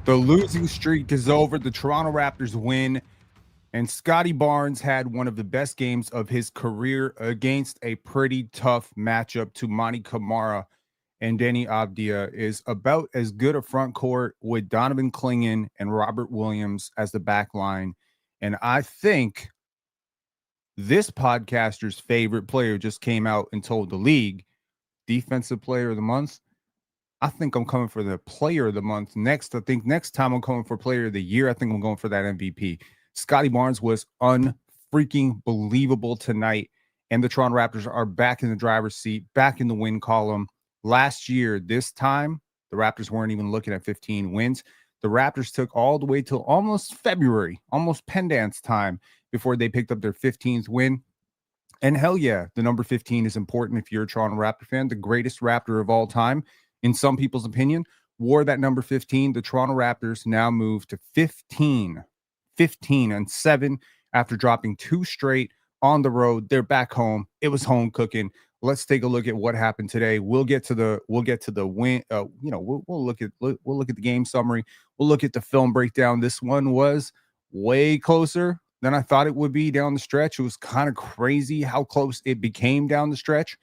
The losing streak is over. The Toronto Raptors win. And Scottie Barnes had one of the best games of his career against a pretty tough matchup. Toumani Camara and Deni Avdija is about as good a front court with Donovan Clingan and Robert Williams as the back line. And I think this podcaster's favorite player just came out and told the league, Defensive Player of the Month. I think I'm coming for the Player of the Month next. I think next time I'm coming for Player of the Year. I think I'm going for that MVP. Scottie Barnes was unfreaking believable tonight, and the Toronto Raptors are back in the driver's seat, back in the win column. Last year, this time, the Raptors weren't even looking at 15 wins. The Raptors took all the way till almost February, almost pen dance time, before they picked up their 15th win. And hell yeah, the number 15 is important if you're a Toronto Raptor fan. The greatest Raptor of all time, in some people's opinion, wore that number 15. The Toronto Raptors now move to 15 and 7 after dropping 2 straight on the road. They're back home. It was home cooking. Let's take a look at what happened today. We'll get to the win. We'll look at the game summary. We'll look at the film breakdown. This one was way closer than I thought it would be down the stretch. It was kind of crazy how close it became down the stretch.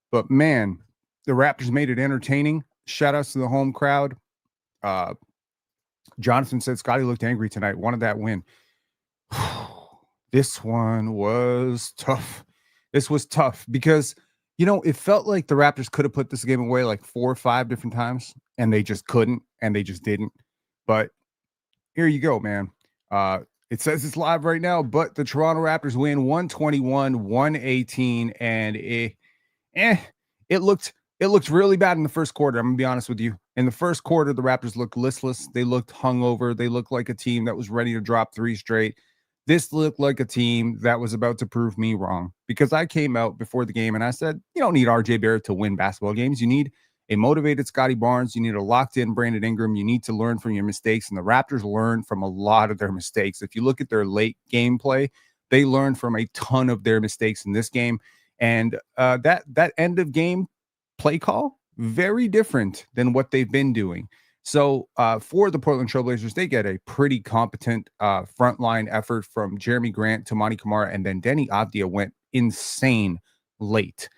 But man, the Raptors made it entertaining. Shout outs to the home crowd. Jonathan said Scottie looked angry tonight, wanted that win. This one was tough. This was tough because, it felt like the Raptors could have put this game away like 4 or 5 different times, and they just couldn't, and they just didn't. But here you go, man. It says it's live right now, but the Toronto Raptors win 121-118, and it looked really bad in the first quarter. I'm going to be honest with you. In the first quarter, the Raptors looked listless. They looked hungover. They looked like a team that was ready to drop 3 straight. This looked like a team that was about to prove me wrong, because I came out before the game and I said, you don't need RJ Barrett to win basketball games. You need a motivated Scottie Barnes. You need a locked-in Brandon Ingram. You need to learn from your mistakes, and the Raptors learned from a lot of their mistakes. If you look at their late game play, they learned from a ton of their mistakes in this game. And that end of game play call, very different than what they've been doing. So for the Portland Trailblazers, they get a pretty competent frontline effort from Jeremy Grant, Toumani Camara, and then Deni Avdija went insane late.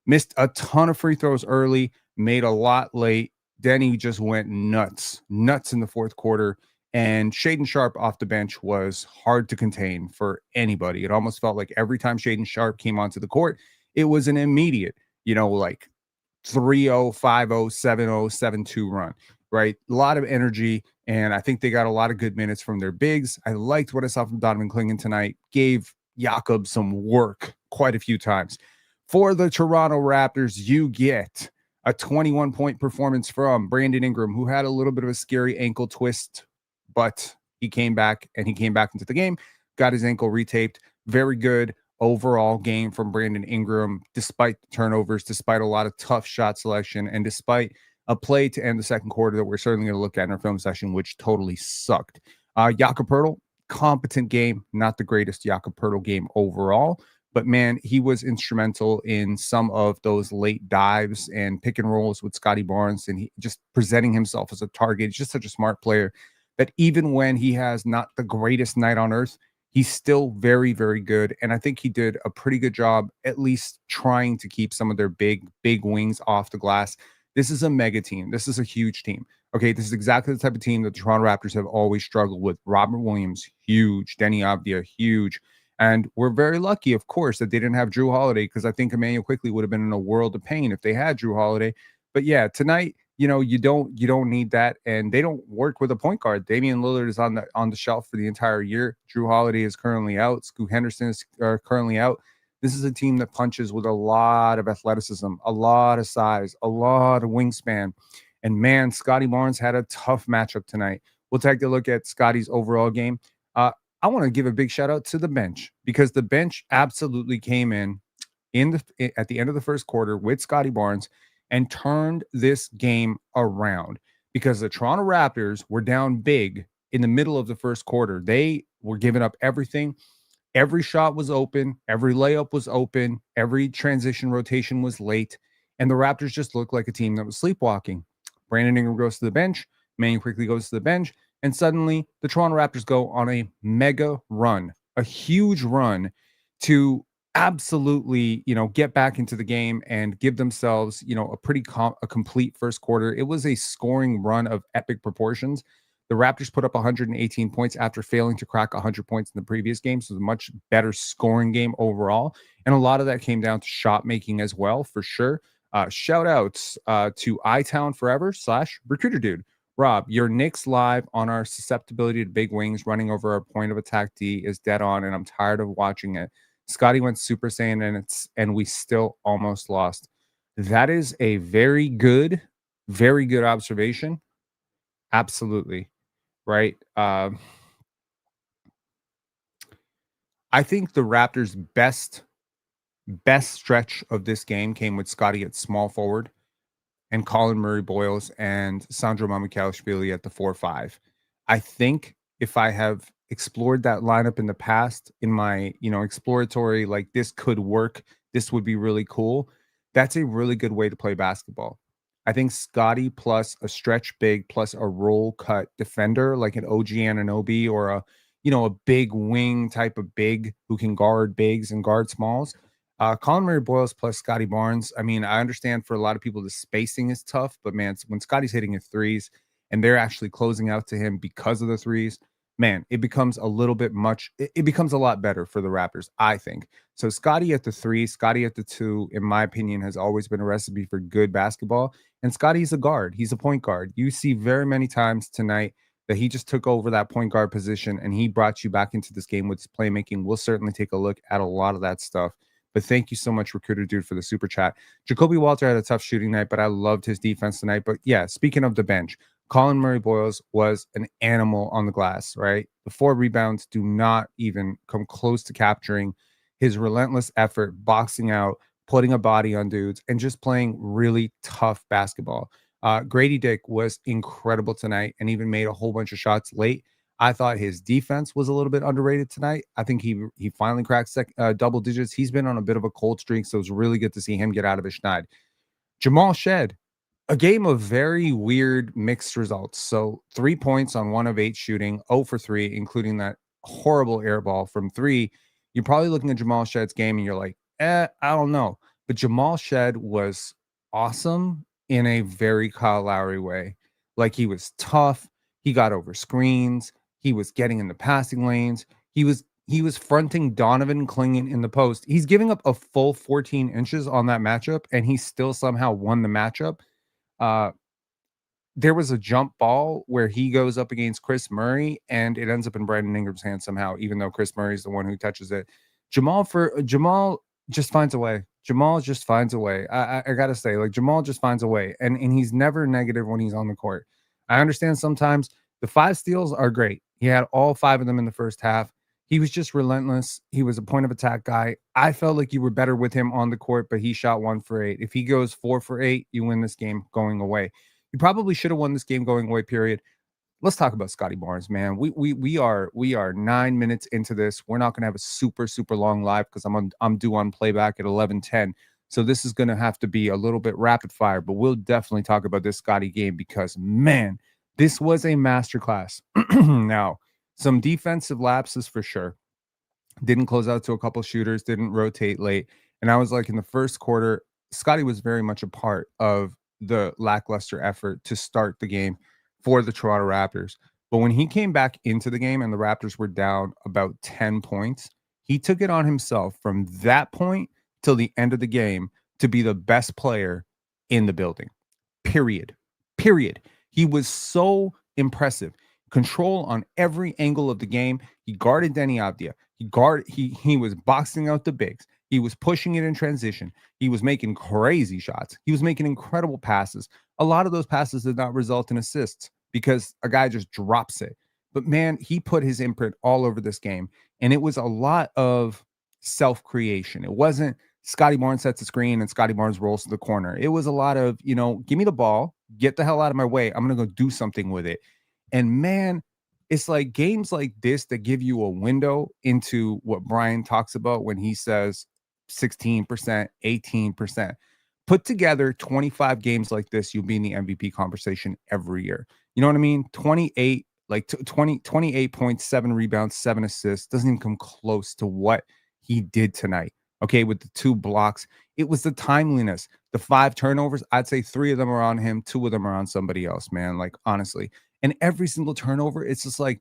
Missed a ton of free throws early, made a lot late. Deni just went nuts in the fourth quarter. And Shaedon Sharpe off the bench was hard to contain for anybody. It almost felt like every time Shaedon Sharpe came onto the court, it was an immediate, like 3-0, 5-0, 7-0, 7-2 run, right? A lot of energy, and I think they got a lot of good minutes from their bigs. I liked what I saw from Donovan Clingan tonight. Gave Jakob some work quite a few times. For the Toronto Raptors, you get a 21-point performance from Brandon Ingram, who had a little bit of a scary ankle twist, but he came back into the game, got his ankle retaped. Very good overall game from Brandon Ingram, despite the turnovers, despite a lot of tough shot selection, and despite a play to end the second quarter that we're certainly going to look at in our film session, which totally sucked. Jakob Poeltl, competent game, not the greatest Jakob Poeltl game overall, but man, he was instrumental in some of those late dives and pick and rolls with Scottie Barnes, and he just presenting himself as a target. He's just such a smart player that even when he has not the greatest night on earth, he's still very, very good. And I think he did a pretty good job, at least trying to keep some of their big wings off the glass. This is a mega team. This is a huge team. Okay, this is exactly the type of team that the Toronto Raptors have always struggled with. Robert Williams, huge. Deni Avdija, huge. And we're very lucky, of course, that they didn't have Drew Holiday, because I think Emmanuel quickly would have been in a world of pain if they had Drew Holiday. But yeah, tonight, you don't need that, and they don't work with a point guard. Damian Lillard is on the shelf for the entire year. Drew Holiday is currently out. Scoot Henderson is currently out. This is a team that punches with a lot of athleticism, a lot of size, a lot of wingspan. And man, Scottie Barnes had a tough matchup tonight. We'll take a look at Scottie's overall game. I want to give a big shout out to the bench, because the bench absolutely came in at the end of the first quarter with Scottie Barnes and turned this game around, because the Toronto Raptors were down big in the middle of the first quarter. They were giving up everything. Every shot was open. Every layup was open. Every transition rotation was late. And the Raptors just looked like a team that was sleepwalking. Brandon Ingram goes to the bench. Manny quickly goes to the bench, and suddenly the Toronto Raptors go on a mega run, a huge run to absolutely, get back into the game and give themselves, a complete first quarter. It was a scoring run of epic proportions. The Raptors put up 118 points after failing to crack 100 points in the previous game. So it was a much better scoring game overall. And a lot of that came down to shot making as well, for sure. Shout outs to iTown Forever / Recruiter Dude. Rob, your Knicks live on our susceptibility to big wings running over our point of attack D is dead on, and I'm tired of watching it. Scottie went Super Saiyan and we still almost lost. That is a very good observation. Absolutely. Right. I think the Raptors' best stretch of this game came with Scottie at small forward and Colin Murray-Boyles and Sandro Mamukelashvili at the 4-5. I think if I have explored that lineup in the past in my, exploratory, like this could work, this would be really cool. That's a really good way to play basketball. I think Scottie plus a stretch big plus a roll cut defender like an OG Anunoby or a big wing type of big who can guard bigs and guard smalls. Colin Murray-Boyles plus Scottie Barnes. I mean, I understand for a lot of people the spacing is tough, but man, when Scottie's hitting his threes and they're actually closing out to him because of the threes, man, it becomes a little bit much. It becomes a lot better for the Raptors, I think. So Scottie at the 3, Scottie at the 2, in my opinion, has always been a recipe for good basketball. And Scottie's a guard. He's a point guard. You see very many times tonight that he just took over that point guard position and he brought you back into this game with his playmaking. We'll certainly take a look at a lot of that stuff. But thank you so much, Recruiter Dude, for the super chat. Jacoby Walter had a tough shooting night, but I loved his defense tonight. But yeah, speaking of the bench, Colin Murray-Boyles was an animal on the glass, right? The 4 rebounds do not even come close to capturing his relentless effort, boxing out, putting a body on dudes, and just playing really tough basketball. Grady Dick was incredible tonight and even made a whole bunch of shots late. I thought his defense was a little bit underrated tonight. I think he finally cracked double digits. He's been on a bit of a cold streak, so it's really good to see him get out of his schneid. Jamal Shed, a game of very weird mixed results. So 3 points on 1 of 8 shooting, 0 for 3, including that horrible air ball from 3. You're probably looking at Jamal Shed's game and you're like, I don't know. But Jamal Shed was awesome in a very Kyle Lowry way. Like he was tough. He got over screens. He was getting in the passing lanes. He was fronting Donovan clinging in the post. He's giving up a full 14 inches on that matchup, and he still somehow won the matchup. There was a jump ball where he goes up against Chris Murray, and it ends up in Brandon Ingram's hand somehow, even though Chris Murray is the one who touches it. Jamal just finds a way. Jamal just finds a way. I gotta say, like Jamal just finds a way, and he's never negative when he's on the court. I understand sometimes the 5 steals are great. He had all 5 of them in the first half. He was just relentless. He was a point of attack guy. I felt like you were better with him on the court, but he shot 1 for 8. If he goes 4 for 8, you win this game going away. You probably should have won this game going away, period. Let's talk about Scottie Barnes, man. We are 9 minutes into this. We're not going to have a super long live because I'm due on playback at 11:10. So this is going to have to be a little bit rapid fire, but we'll definitely talk about this Scottie game because man, this was a masterclass. Now, some defensive lapses for sure. Didn't close out to a couple shooters, didn't rotate late. And I was like, in the first quarter, Scottie was very much a part of the lackluster effort to start the game for the Toronto Raptors. But when he came back into the game and the Raptors were down about 10 points, he took it on himself from that point till the end of the game to be the best player in the building. Period. He was so impressive. Control on every angle of the game. He guarded Denny Avdia. He was boxing out the bigs. He was pushing it in transition. He was making crazy shots. He was making incredible passes. A lot of those passes did not result in assists because a guy just drops it. But man, he put his imprint all over this game. And it was a lot of self-creation. It wasn't Scottie Barnes sets the screen and Scottie Barnes rolls to the corner. It was a lot of, give me the ball, get the hell out of my way. I'm going to go do something with it. And man, it's like games like this that give you a window into what Brian talks about when he says 16%, 18%. Put together 25 games like this, you'll be in the MVP conversation every year. You know what I mean? 28, like 28.7 rebounds, 7 assists. Doesn't even come close to what he did tonight. Okay, with the 2 blocks. It was the timeliness. The 5 turnovers, I'd say 3 of them are on him, 2 of them are on somebody else, man. Like, honestly. And every single turnover, it's just like,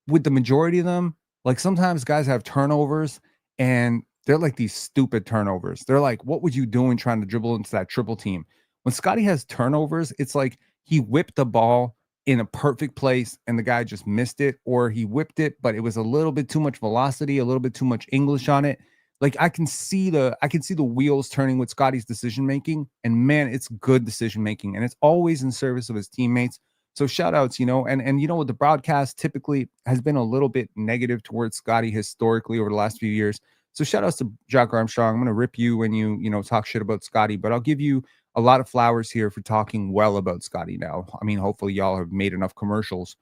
with the majority of them, like sometimes guys have turnovers and they're like these stupid turnovers. They're like, what would you doing trying to dribble into that triple team? When Scottie has turnovers, it's like he whipped the ball in a perfect place and the guy just missed it, or he whipped it, but it was a little bit too much velocity, a little bit too much English on it. Like I can see the wheels turning with Scottie's decision making, and man, it's good decision making, and it's always in service of his teammates. So shout outs, and the broadcast typically has been a little bit negative towards Scottie historically over the last few years. So shout outs to Jack Armstrong. I'm going to rip you when you talk shit about Scottie, but I'll give you a lot of flowers here for talking well about Scottie now. I mean, hopefully y'all have made enough commercials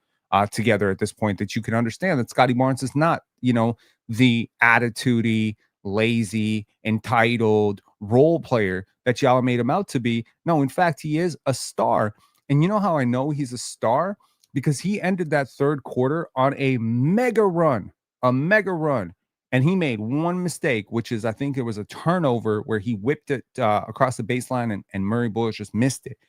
together at this point that you can understand that Scottie Barnes is not, the attitude-y, lazy, entitled role player that y'all made him out to be. No, in fact, he is a star. And you know how I know he's a star? Because he ended that third quarter on a mega run. And he made one mistake, which is I think it was a turnover where he whipped it across the baseline and Murray Bullish just missed it.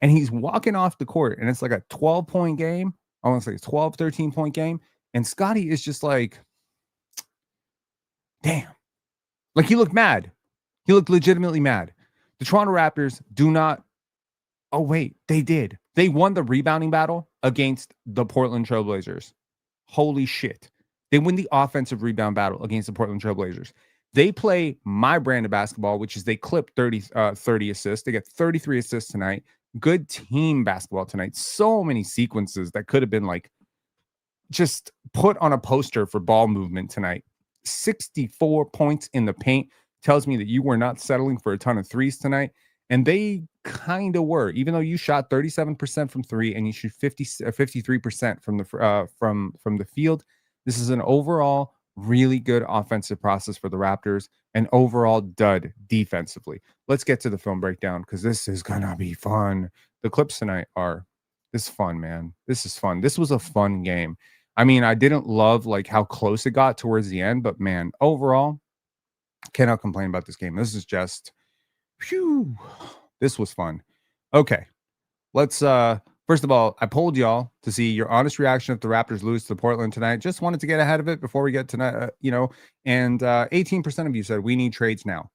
And he's walking off the court and it's like a 12-point game. I want to say 12, 13-point game. And Scottie is just like, damn. Like he looked mad. He looked legitimately mad. The Toronto Raptors do not. Oh, wait, they did. They won the rebounding battle against the Portland Trailblazers. Holy shit. They win the offensive rebound battle against the Portland Trailblazers. They play my brand of basketball, which is they clip 30 assists. They get 33 assists tonight. Good team basketball tonight. So many sequences that could have been like just put on a poster for ball movement tonight. 64 points in the paint tells me that you were not settling for a ton of threes tonight. And they kind of were, even though you shot 37% from 3 and you shoot 53% from the field. This is an overall really good offensive process for the Raptors, and overall dud defensively. Let's get to the film breakdown because this is gonna be fun. The clips tonight this is fun, man. This is fun. This was a fun game. I mean, I didn't love like how close it got towards the end, but man, overall, cannot complain about this game. This is just phew. This was fun. Okay. Let's first of all, I polled y'all to see your honest reaction if the Raptors lose to Portland tonight. Just wanted to get ahead of it before we get tonight, and 18% of you said we need trades now.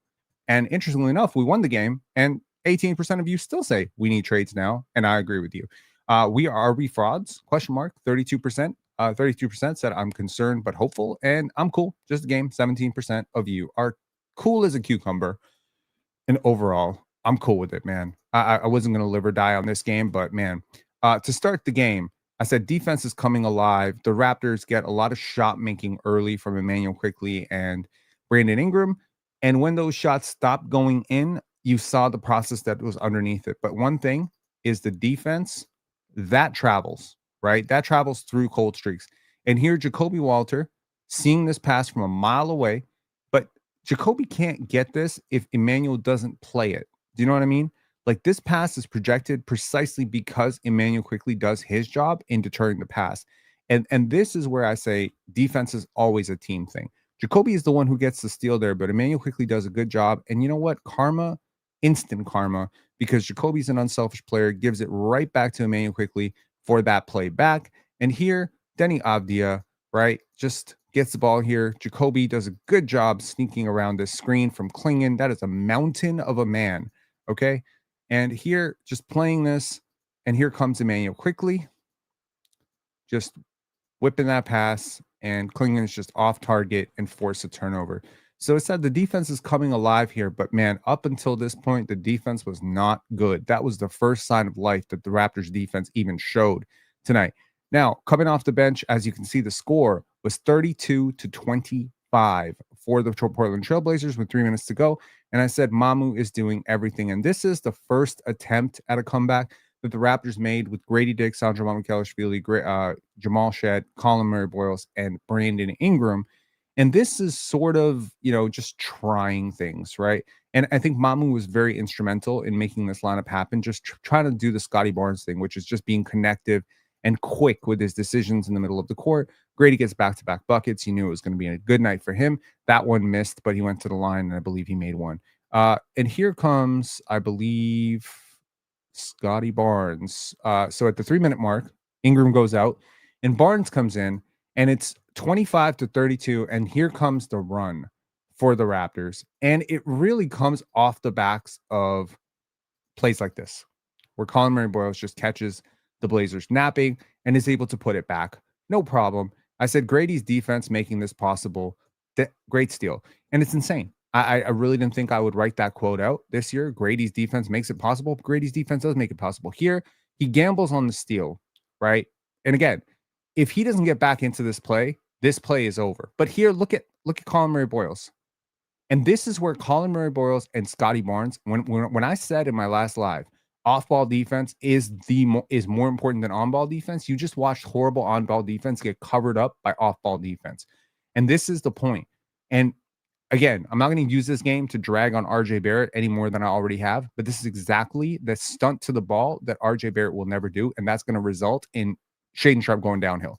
And interestingly enough, we won the game, and 18% of you still say we need trades now, and I agree with you. Are we frauds? Question mark. 32%. 32% said I'm concerned but hopeful, and I'm cool. Just a game. 17% of you are cool as a cucumber. And overall, I'm cool with it, man. I wasn't going to live or die on this game, but man, to start the game, I said defense is coming alive. The Raptors get a lot of shot making early from Immanuel Quickley and Brandon Ingram. And when those shots stopped going in, you saw the process that was underneath it. But one thing is the defense that travels, right? That travels through cold streaks. And here, Jacoby Walter seeing this pass from a mile away, but Jacoby can't get this if Immanuel doesn't play it. Do you know what I mean? Like this pass is projected precisely because Immanuel Quickley does his job in deterring the pass. And this is where I say defense is always a team thing. Jacoby is the one who gets the steal there, but Immanuel Quickley does a good job. And you know what? Karma, instant karma, because Jacoby's an unselfish player, gives it right back to Immanuel Quickley for that play back. And here, Denny Avdia, right, just gets the ball here. Jacoby does a good job sneaking around this screen from Klingon. That is a mountain of a man, okay? And here, just playing this, and here comes Immanuel Quickley, just whipping that pass, and Klingon is just off target and force a turnover. So it said the defense is coming alive here, but man, up until this point, the defense was not good. That was the first sign of life that the Raptors defense even showed tonight. Now, coming off the bench, as you can see, the score was 32-25 for the Portland Trailblazers with 3 minutes to go. And I said, Mamu is doing everything. And this is the first attempt at a comeback that the Raptors made with Grady Dick, Sandro Mamukelashvili, Jamal Shedd, Colin Murray-Boyles, and Brandon Ingram. And this is sort of, just trying things, right? And I think Mamu was very instrumental in making this lineup happen, just trying to do the Scottie Barnes thing, which is just being connective and quick with his decisions in the middle of the court. Grady gets back-to-back buckets. He knew it was going to be a good night for him. That one missed, but he went to the line, and I believe he made one. And here comes, I believe, Scottie Barnes. So at the 3-minute mark, Ingram goes out, and Barnes comes in, and it's 25-32, and here comes the run for the Raptors. And it really comes off the backs of plays like this, where Colin Murray-Boyles just catches the Blazers napping and is able to put it back. No problem. I said Grady's defense making this possible. Great steal. And it's insane. I really didn't think I would write that quote out this year. Grady's defense makes it possible. Grady's defense does make it possible. Here, he gambles on the steal, right? And again, if he doesn't get back into this play is over. But here, look at Colin Murray-Boyles. And this is where Colin Murray-Boyles and Scottie Barnes, when I said in my last live, off-ball defense is more important than on-ball defense, you just watched horrible on-ball defense get covered up by off-ball defense. And this is the point. And again, I'm not going to use this game to drag on RJ Barrett any more than I already have, but this is exactly the stunt to the ball that RJ Barrett will never do, and that's going to result in Shaedon Sharpe going downhill.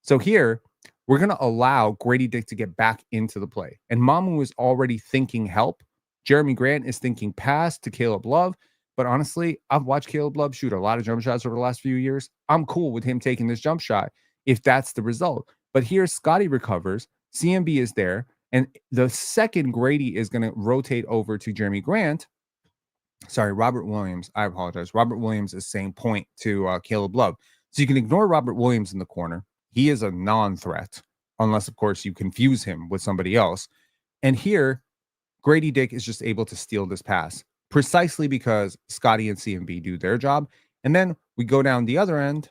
So here, we're going to allow Grady Dick to get back into the play. And Mamu is already thinking help. Jeremy Grant is thinking pass to Caleb Love. But honestly, I've watched Caleb Love shoot a lot of jump shots over the last few years. I'm cool with him taking this jump shot if that's the result. But here, Scottie recovers. CMB is there. And the second Grady is going to rotate over to Jeremy Grant. Sorry, Robert Williams. I apologize. Robert Williams is saying point to Caleb Love. So you can ignore Robert Williams in the corner. He is a non-threat, unless, of course, you confuse him with somebody else. And here, Grady Dick is just able to steal this pass precisely because Scottie and CMB do their job. And then we go down the other end.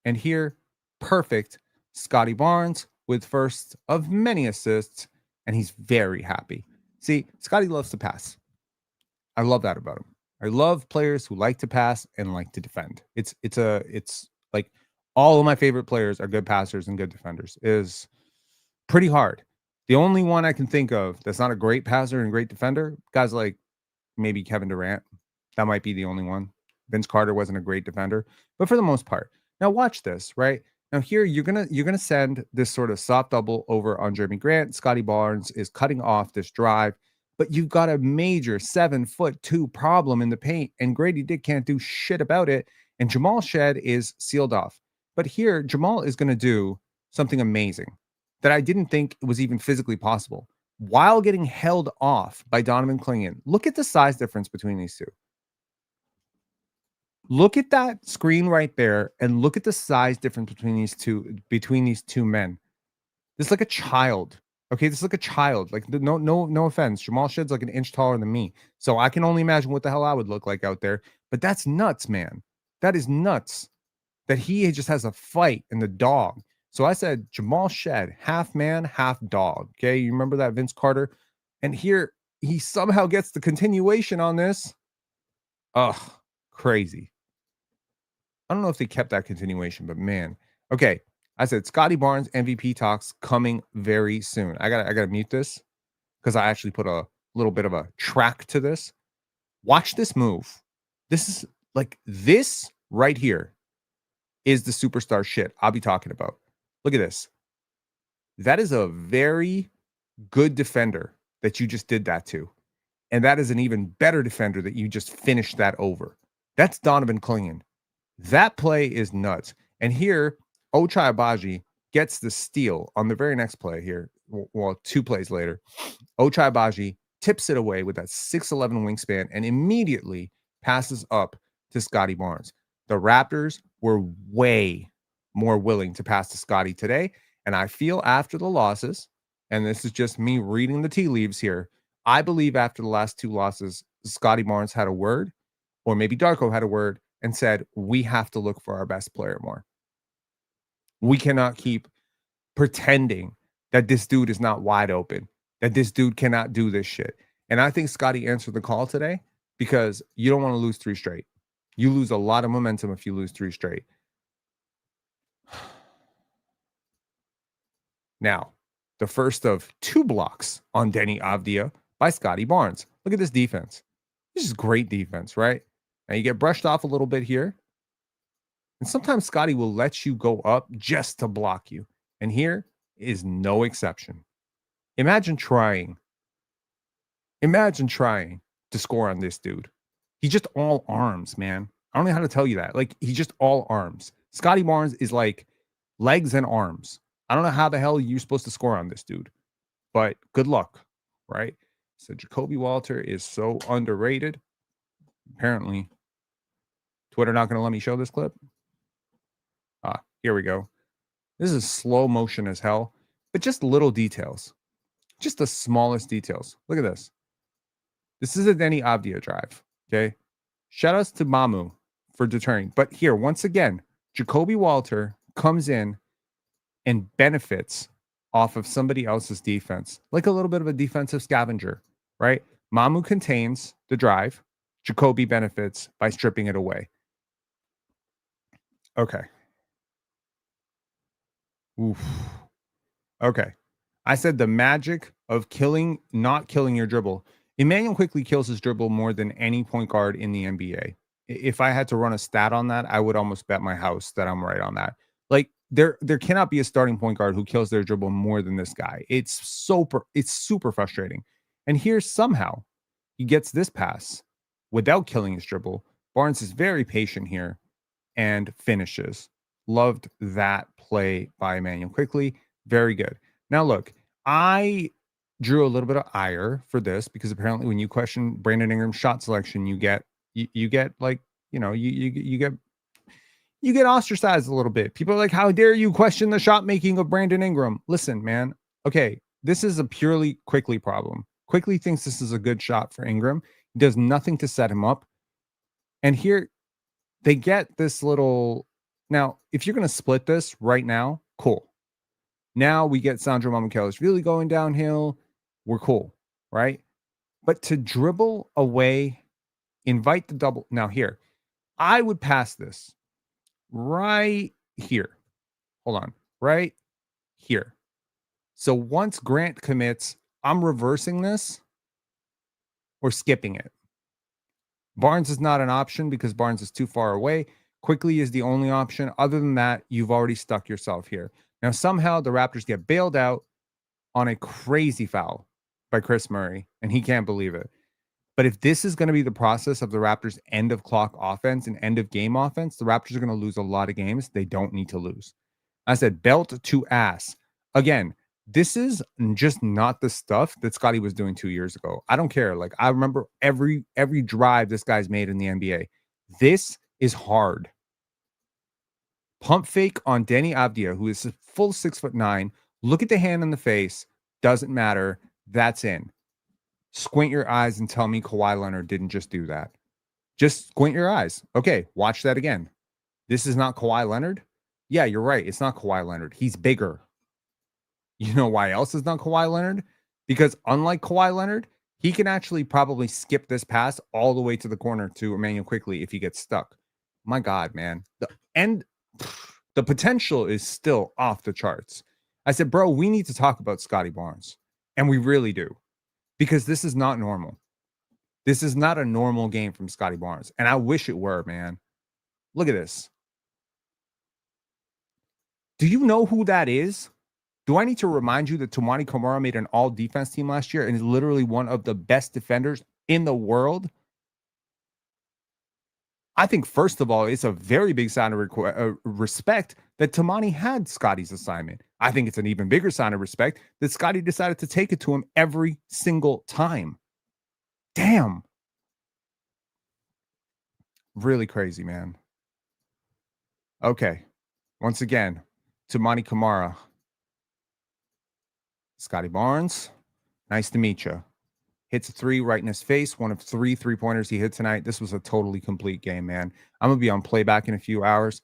And here, perfect Scottie Barnes with first of many assists. And he's very happy. See, Scottie loves to pass. I love that about him. I love players who like to pass and like to defend. It's like all of my favorite players are good passers and good defenders. It is pretty hard. The only one I can think of that's not a great passer and great defender, guys like maybe Kevin Durant. That might be the only one. Vince Carter wasn't a great defender, but for the most part. Now watch this, right? Now here you're gonna send this sort of soft double over on Jeremy Grant. Scottie Barnes is cutting off this drive, but you've got a major 7'2" problem in the paint, and Grady Dick can't do shit about it. And Jamal Shed is sealed off. But here, Jamal is going to do something amazing that I didn't think was even physically possible while getting held off by Donovan Clingan. Look at the size difference between these two. Look at that screen right there, and look at the size difference between these two men. This is like a child. Okay, this is like a child. Like no offense. Jamal Shed's like an inch taller than me, so I can only imagine what the hell I would look like out there. But that's nuts, man. That is nuts. That he just has a fight in the dog. So I said Jamal Shed, half man, half dog. Okay, you remember that, Vince Carter? And here he somehow gets the continuation on this. Ugh, crazy. I don't know if they kept that continuation, but man. Okay, I said Scottie Barnes MVP talks coming very soon. I gotta mute this because I actually put a little bit of a track to this. Watch this move. This is like this right here is the superstar shit I'll be talking about. Look at this. That is a very good defender that you just did that to. And that is an even better defender that you just finished that over. That's Donovan Clingan. That play is nuts. And here, Ochai Agbaji gets the steal on the very next play here. Well, 2 plays later. Ochai Agbaji tips it away with that 6'11" wingspan and immediately passes up to Scottie Barnes. The Raptors were way more willing to pass to Scottie today. And I feel after the losses, and this is just me reading the tea leaves here, I believe after the last 2 losses, Scottie Barnes had a word, or maybe Darko had a word, and said, we have to look for our best player more. We cannot keep pretending that this dude is not wide open, that this dude cannot do this shit. And I think Scottie answered the call today because you don't want to lose 3 straight. You lose a lot of momentum if you lose 3 straight. Now, the first of 2 blocks on Denny Avdia by Scottie Barnes. Look at this defense. This is great defense, right? Now you get brushed off a little bit here. And sometimes Scottie will let you go up just to block you. And here is no exception. Imagine trying to score on this dude. He's just all arms, man. I don't know how to tell you that. Like, he's just all arms. Scottie Barnes is like legs and arms. I don't know how the hell you're supposed to score on this dude, but good luck, right? So Jacoby Walter is so underrated. Apparently, Twitter not going to let me show this clip. Here we go. This is slow motion as hell, but just little details. Just the smallest details. Look at this. This is a Denny Avdia drive, okay? Shout outs to Mamu for deterring. But here, once again, Jacoby Walter comes in and benefits off of somebody else's defense, like a little bit of a defensive scavenger, right? Mamu contains the drive. Jacoby benefits by stripping it away. Okay. Oof. Okay. I said the magic of not killing your dribble. Emmanuel quickly kills his dribble more than any point guard in the NBA. If I had to run a stat on that, I would almost bet my house that I'm right on that. Like, there cannot be a starting point guard who kills their dribble more than this guy. It's super frustrating. And here somehow he gets this pass without killing his dribble. Barnes is very patient here and finishes. Loved that play by Emmanuel quickly. Very good. Now look, I drew a little bit of ire for this because apparently when you question Brandon Ingram's shot selection, you get like, you get ostracized a little bit. People are like, how dare you question the shot making of Brandon Ingram? Listen, man. Okay, this is a purely Quickly problem. Quickly thinks this is a good shot for Ingram. He does nothing to set him up. And here they get this little. Now, if you're going to split this right now, cool. Now we get Sandro Mamukellis really going downhill. We're cool, right? But to dribble away, invite the double. Now here, I would pass this right here. Hold on, right here. So once Grant commits, I'm reversing this or skipping it. Barnes is not an option because Barnes is too far away. Quickly is the only option. Other than that, you've already stuck yourself here. Now, somehow the Raptors get bailed out on a crazy foul by Chris Murray, and he can't believe it. But if this is going to be the process of the Raptors' end of clock offense and end of game offense, the Raptors are going to lose a lot of games they don't need to lose. I said belt to ass. Again, this is just not the stuff that Scottie was doing 2 years ago. I don't care. Like, I remember every drive this guy's made in the NBA. This is hard. Pump fake on Denny Avdia, who is a full 6'9". Look at the hand in the face. Doesn't matter. That's in. Squint your eyes and tell me Kawhi Leonard didn't just do that. Just squint your eyes. Okay, watch that again. This is not Kawhi Leonard? Yeah, you're right. It's not Kawhi Leonard. He's bigger. You know why else is not Kawhi Leonard? Because unlike Kawhi Leonard, he can actually probably skip this pass all the way to the corner to Emmanuel quickly if he gets stuck. My God, man. The potential is still off the charts. I said, bro, we need to talk about Scottie Barnes. And we really do. Because this is not normal. This is not a normal game from Scottie Barnes. And I wish it were, man. Look at this. Do you know who that is? Do I need to remind you that Toumani Camara made an all-defense team last year and is literally one of the best defenders in the world? I think, first of all, it's a very big sign of respect that Toumani had Scottie's assignment. I think it's an even bigger sign of respect that Scottie decided to take it to him every single time. Damn. Really crazy, man. Okay. Once again, Toumani Camara. Scottie Barnes, nice to meet you. Hits a three right in his face. One of 3 3-pointers he hit tonight. This was a totally complete game, man. I'm going to be on playback in a few hours.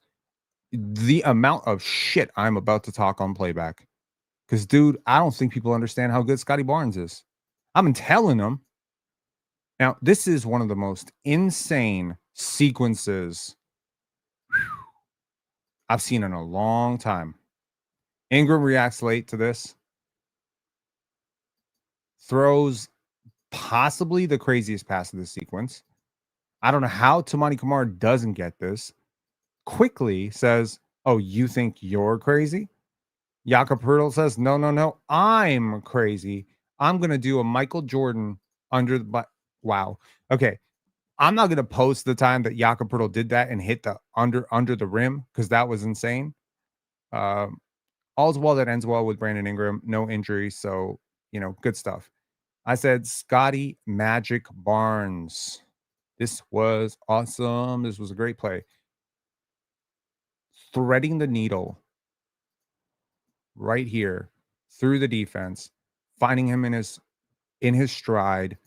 The amount of shit I'm about to talk on playback. Because, dude, I don't think people understand how good Scottie Barnes is. I've been telling them. Now, this is one of the most insane sequences I've seen in a long time. Ingram reacts late to this. Throws possibly the craziest pass of the sequence. I don't know how Tamani Kamara doesn't get this. Quickly says, "Oh, you think you're crazy?" Jakob Poeltl says, "No, I'm crazy. I'm gonna do a Michael Jordan under the butt." Wow. Okay, I'm not gonna post the time that Jakob Poeltl did that and hit the under the rim because that was insane. All's well that ends well with Brandon Ingram. No injuries, so good stuff. I said Scottie Magic Barnes. This was awesome. This was a great play. Threading the needle right here through the defense, finding him in his stride.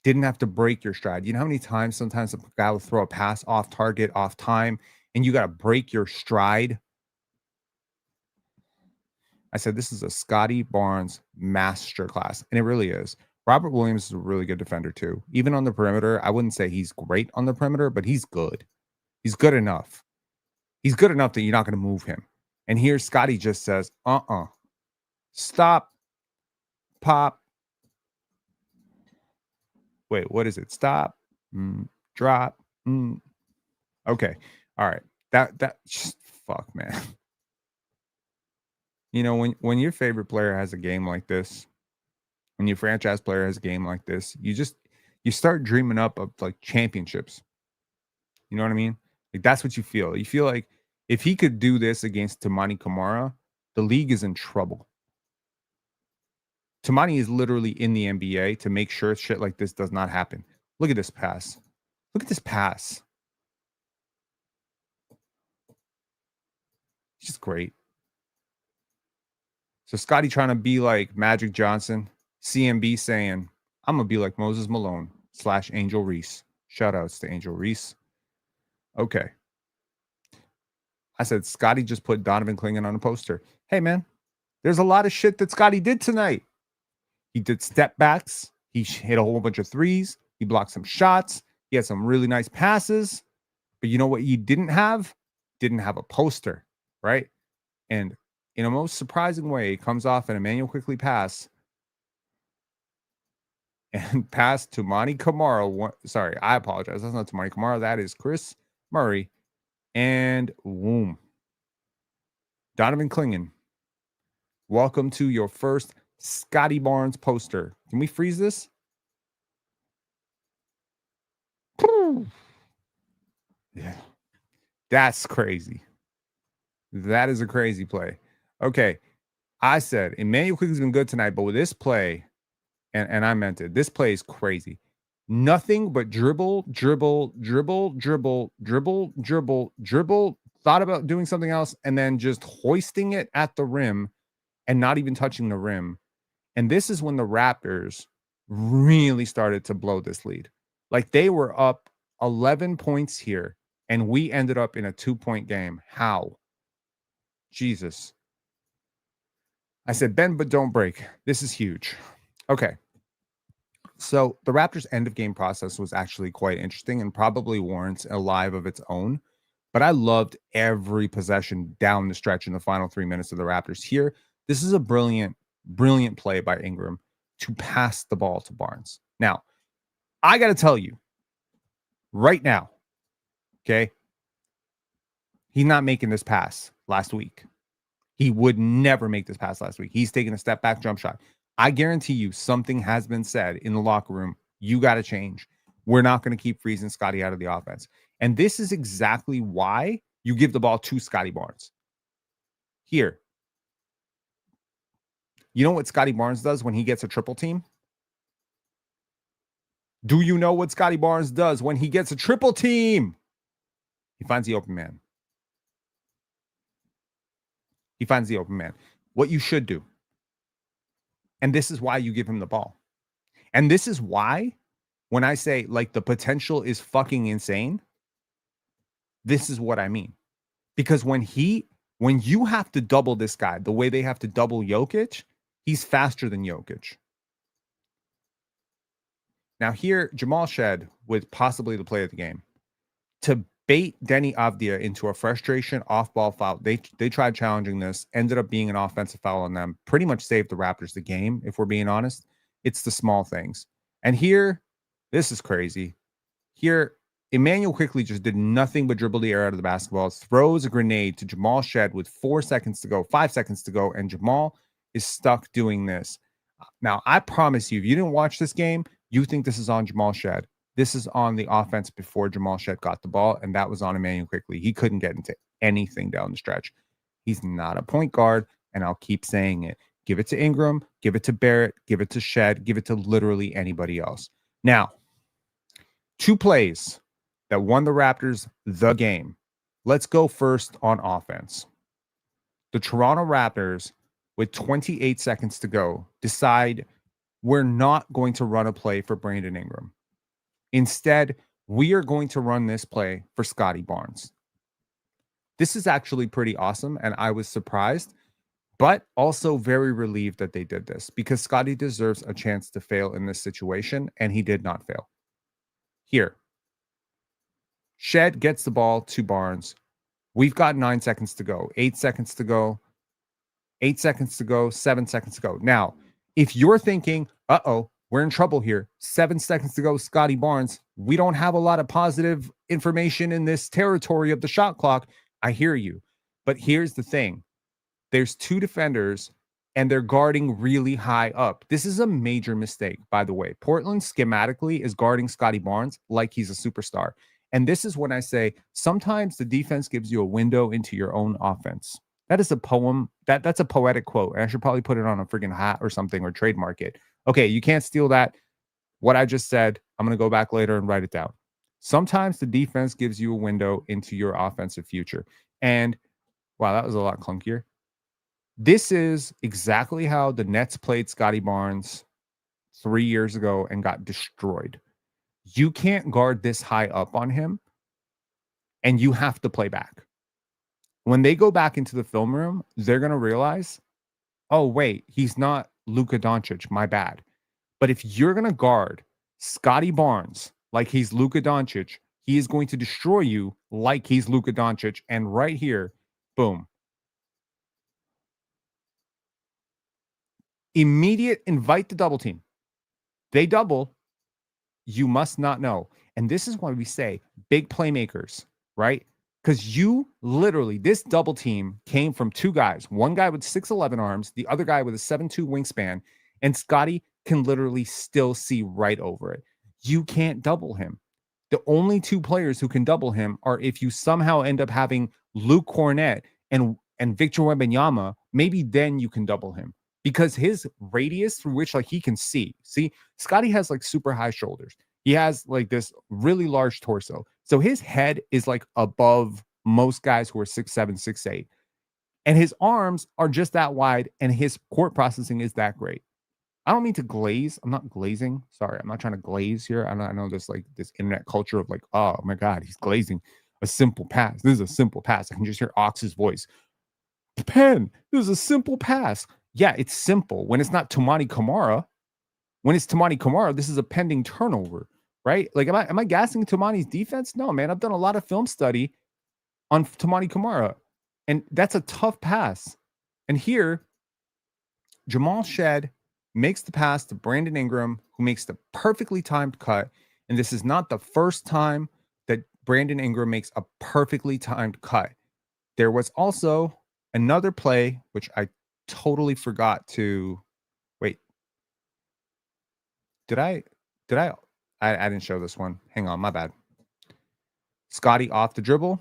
Didn't have to break your stride. You know how many times sometimes a guy will throw a pass off target, off time, and you got to break your stride? I said, this is a Scottie Barnes masterclass, and it really is. Robert Williams is a really good defender too. Even on the perimeter, I wouldn't say he's great on the perimeter, but he's good. He's good enough. He's good enough that you're not going to move him. And here Scottie just says, stop, pop. Wait, what is it? Stop, drop. Okay. All right. That just fuck, man. When your favorite player has a game like this, when your franchise player has a game like this, you start dreaming up of like championships. You know what I mean? Like that's what you feel. You feel like if he could do this against Tamani Kamara, the league is in trouble. Tamani is literally in the NBA to make sure shit like this does not happen. Look at this pass. Look at this pass. It's just great. So Scottie trying to be like Magic Johnson, CMB saying, I'm going to be like Moses Malone / Angel Reese. Shout outs to Angel Reese. Okay. I said, Scottie just put Donovan Clingan on a poster. Hey, man, there's a lot of shit that Scottie did tonight. He did step backs. He hit a whole bunch of threes. He blocked some shots. He had some really nice passes. But you know what he didn't have? Didn't have a poster, right? And in a most surprising way, it comes off an Emmanuel Quickly pass and pass to Tamani Kamara. Sorry, I apologize. That's not Tamani Kamara. That is Chris Murray. And boom. Donovan Clingan. Welcome to your first Scottie Barnes poster. Can we freeze this? Yeah. That's crazy. That is a crazy play. Okay. I said Emmanuel Quickly's been good tonight, but with this play, and I meant it, this play is crazy. Nothing but dribble, thought about doing something else, and then just hoisting it at the rim and not even touching the rim. And this is when the Raptors really started to blow this lead. Like they were up 11 points here, and we ended up in a 2-point game. How? Jesus. I said, bend but don't break. This is huge. Okay. So the Raptors' end of game process was actually quite interesting and probably warrants a live of its own. But I loved every possession down the stretch in the final 3 minutes of the Raptors here. This is a brilliant play by Ingram to pass the ball to Barnes. Now, I got to tell you right now, okay, he's not making this pass last week. He would never make this pass last week. He's taking a step back jump shot. I guarantee you something has been said in the locker room. You got to change. We're not going to keep freezing Scottie out of the offense. And this is exactly why you give the ball to Scottie Barnes. Here. You know what Scottie Barnes does when he gets a triple team? Do you know what Scottie Barnes does when he gets a triple team? He finds the open man. He finds the open man. What you should do. And this is why you give him the ball. And this is why when I say like the potential is fucking insane, this is what I mean. Because when you have to double this guy the way they have to double Jokic, he's faster than Jokic. Now here, Jamal Shed with possibly the play of the game. To bait Denny Avdia into a frustration off-ball foul, they tried challenging this, ended up being an offensive foul on them, pretty much saved the Raptors the game, if we're being honest. It's the small things. And here, this is crazy. Here, Emmanuel quickly just did nothing but dribble the air out of the basketball, throws a grenade to Jamal Shed with 4 seconds to go, 5 seconds to go, and Jamal is stuck doing this. Now, I promise you, if you didn't watch this game, you think this is on Jamal Shed. This is on the offense before Jamal Shed got the ball, and that was on Emmanuel quickly. He couldn't get into anything down the stretch. He's not a point guard, and I'll keep saying it. Give it to Ingram, give it to Barrett, give it to Shed, give it to literally anybody else. Now, 2 plays that won the Raptors the game. Let's go first on offense. The Toronto Raptors, with 28 seconds to go, decide we're not going to run a play for Brandon Ingram. Instead, we are going to run this play for Scottie Barnes. This is actually pretty awesome, and I was surprised, but also very relieved that they did this because Scottie deserves a chance to fail in this situation, and he did not fail. Here, Shed gets the ball to Barnes. We've got 9 seconds to go, 8 seconds to go, 8 seconds to go, 7 seconds to go. Now, if you're thinking, uh-oh, we're in trouble here, 7 seconds to go, Scottie Barnes, we don't have a lot of positive information in this territory of the shot clock. I hear you. But here's the thing. There's 2 defenders, and they're guarding really high up. This is a major mistake, by the way. Portland schematically is guarding Scottie Barnes like he's a superstar. And this is when I say sometimes the defense gives you a window into your own offense. That is a poem. That's a poetic quote. And I should probably put it on a freaking hat or something or trademark it. Okay, you can't steal that. What I just said, I'm going to go back later and write it down. Sometimes the defense gives you a window into your offensive future. And wow, that was a lot clunkier. This is exactly how the Nets played Scottie Barnes 3 years ago and got destroyed. You can't guard this high up on him, and you have to play back. When they go back into the film room, they're going to realize, oh, wait, he's not Luka Doncic, my bad. But if you're going to guard Scottie Barnes like he's Luka Doncic, he is going to destroy you like he's Luka Doncic. And right here, boom. Immediate invite the double team. They double. You must not know. And this is why we say big playmakers, right? Because you literally, this double team came from 2 guys. One guy with 6'11 arms, the other guy with a 7'2 wingspan, and Scottie can literally still see right over it. You can't double him. The only 2 players who can double him are if you somehow end up having Luke Cornett and Victor Wembanyama, maybe then you can double him. Because his radius through which like he can see, Scottie has like super high shoulders. He has like this really large torso. So his head is like above most guys who are 6'7", 6'8". And his arms are just that wide, and his court processing is that great. I don't mean to glaze. I'm not glazing. Sorry, I'm not trying to glaze here. I know there's like this internet culture of like, oh my God, he's glazing. A simple pass. This is a simple pass. I can just hear Ox's voice. Pen, this is a simple pass. Yeah, it's simple. When it's not Toumani Camara, when it's Toumani Camara, this is a pending turnover, right? Like, am I gassing Toumani's defense? No, man. I've done a lot of film study on Toumani Camara, and that's a tough pass. And here, Jamal Shed makes the pass to Brandon Ingram, who makes the perfectly timed cut. And this is not the first time that Brandon Ingram makes a perfectly timed cut. There was also another play, which I totally forgot to wait. I didn't show this one. Hang on, my bad. Scottie off the dribble.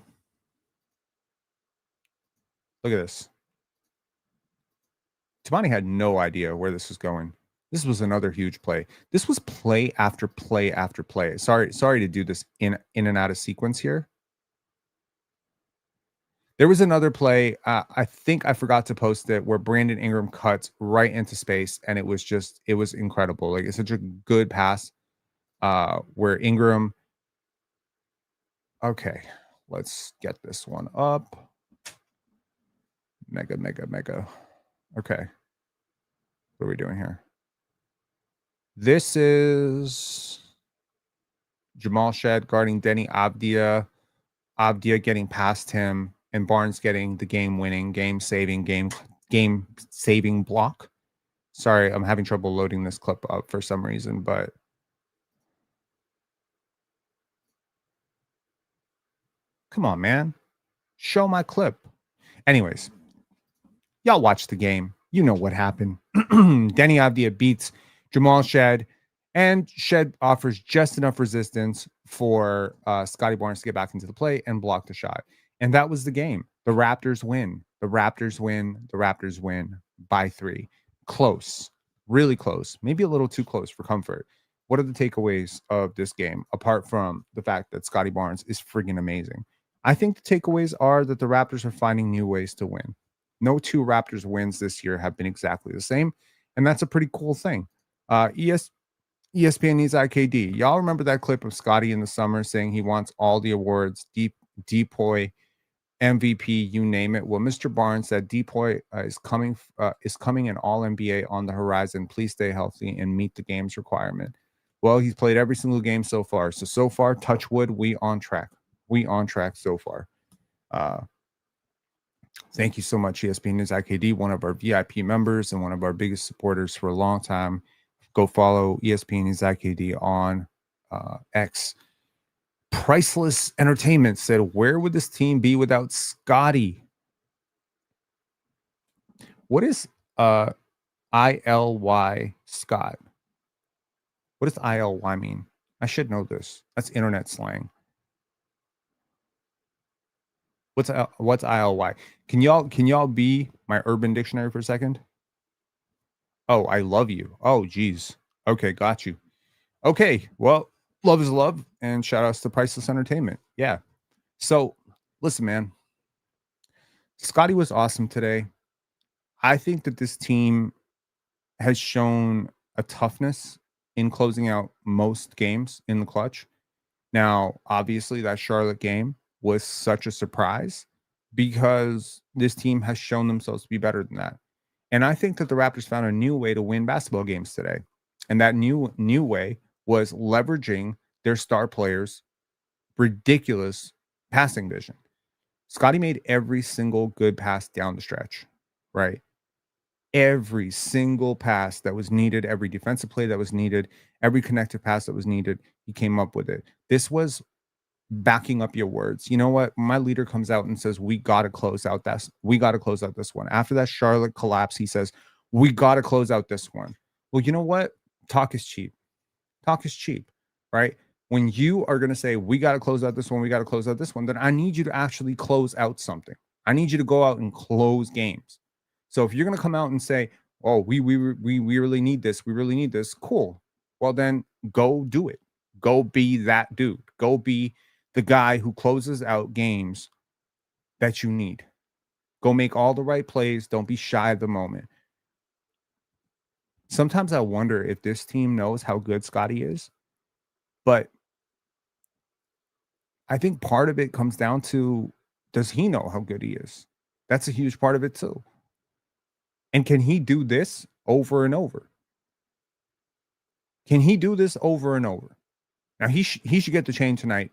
Look at this. Toumani had no idea where this was going. This was another huge play. This was play after play after play. Sorry to do this in and out of sequence here. There was another play. I think I forgot to post it where Brandon Ingram cuts right into space, and it was incredible. Like, it's such a good pass where Ingram. Okay, let's get this one up. Mega. Okay. What are we doing here? This is Jamal Shed guarding Denny Avdia. Avdia getting past him, and Barnes getting the game-winning, game-saving block. Sorry, I'm having trouble loading this clip up for some reason, but Come on, man. Show my clip. Anyways, y'all watch the game. You know what happened. Denny Avdia beats Jamal Shed, and Shed offers just enough resistance for Scottie Barnes to get back into the play and block the shot. And that was the game. The Raptors win. The Raptors win. The Raptors win by 3. Close. Really close. Maybe a little too close for comfort. What are the takeaways of this game, apart from the fact that Scottie Barnes is friggin' amazing? I think the takeaways are that the Raptors are finding new ways to win. No two Raptors wins this year have been exactly the same, and that's a pretty cool thing. ESPNNeedsIKD. Y'all remember that clip of Scottie in the summer saying he wants all the awards, Depoy, MVP, you name it. Well, Mr. Barnes said Depoy is coming an All NBA on the horizon. Please stay healthy and meet the game's requirement. Well, he's played every single game so far. So far, touch wood, we on track. We on track so far. Thank you so much, ESPNNeedsIKD, one of our VIP members and one of our biggest supporters for a long time. Go follow ESPNNeedsIKD on X. Priceless Entertainment said, where would this team be without Scottie? What is ILY Scott? What does ILY mean? I should know this. That's internet slang. What's ILY? Can y'all be my Urban Dictionary for a second? Oh, I love you. Oh, geez. Okay, got you. Okay, well, love is love, and shout outs to Priceless Entertainment. Yeah. So, listen, man. Scottie was awesome today. I think that this team has shown a toughness in closing out most games in the clutch. Now, obviously, that Charlotte game was such a surprise because this team has shown themselves to be better than that. And I think that the Raptors found a new way to win basketball games today. And that new way was leveraging their star players' ridiculous passing vision. Scottie made every single good pass down the stretch, right? Every single pass that was needed, every defensive play that was needed, every connected pass that was needed, he came up with it. This was backing up your words. You know what? My leader comes out and says, we got to close out this. We got to close out this one. After that Charlotte collapse, he says, we got to close out this one. Well, you know what? Talk is cheap. Talk is cheap, right? When you are going to say, we got to close out this one, we got to close out this one, then I need you to actually close out something. I need you to go out and close games. So if you're going to come out and say, oh, we really need this, we really need this, cool. Well, then go do it. Go be that dude. Go be the guy who closes out games that you need. Go make all the right plays. Don't be shy of the moment. Sometimes I wonder if this team knows how good Scottie is, but I think part of it comes down to, does he know how good he is? That's a huge part of it too. And can he do this over and over? Can he do this over and over? Now, he should get the chain tonight,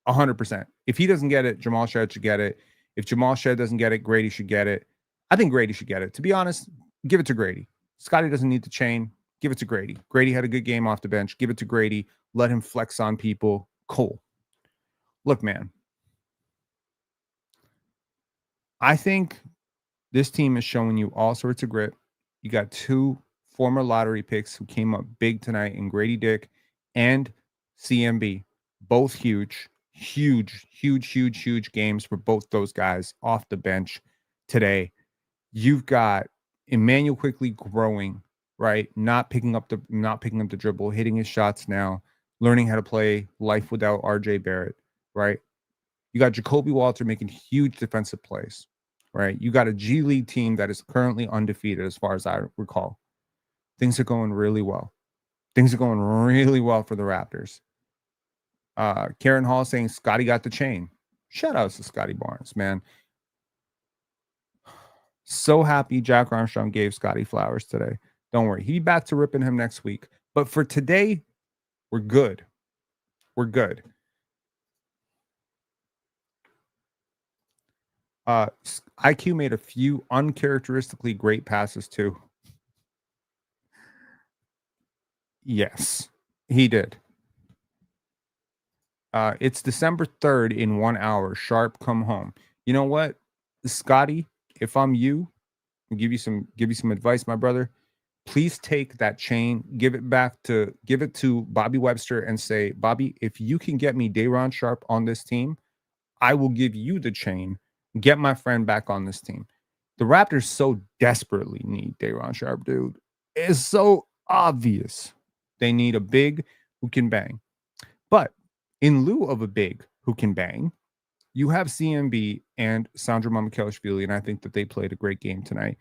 100%. If he doesn't get it, Jamal Shed should get it. If Jamal Shed doesn't get it, Grady should get it. I think Grady should get it. To be honest, give it to Grady. Scottie doesn't need the chain. Give it to Grady. Grady had a good game off the bench. Give it to Grady. Let him flex on people. Cool. Look, man, I think this team is showing you all sorts of grit. You got 2 former lottery picks who came up big tonight in Grady Dick and CMB. Both huge games for both those guys off the bench today. You've got Emmanuel quickly growing, right? Not picking up the dribble, hitting his shots now, learning how to play life without RJ Barrett, right? You got Jacoby Walter making huge defensive plays, right? You got a G League team that is currently undefeated as far as I recall. Things are going really well. Things are going really well for the Raptors. Karen Hall saying Scottie got the chain. Shout outs to Scottie Barnes, man. So happy Jack Armstrong gave Scottie flowers today. Don't worry. He'll be back to ripping him next week. But for today, we're good. We're good. IQ made a few uncharacteristically great passes too. Yes, he did. It's December 3rd in 1 hour. Sharp, come home. You know what, Scotty? If I'm you, I'll give you some advice, my brother. Please take that chain, give it to Bobby Webster and say, Bobby, if you can get me Day'Ron Sharpe on this team, I will give you the chain. Get my friend back on this team. The Raptors so desperately need Day'Ron Sharpe, dude. It's so obvious. They need a big who can bang. But in lieu of a big who can bang, you have CMB and Sandro Mamukelashvili, and I think that they played a great game tonight.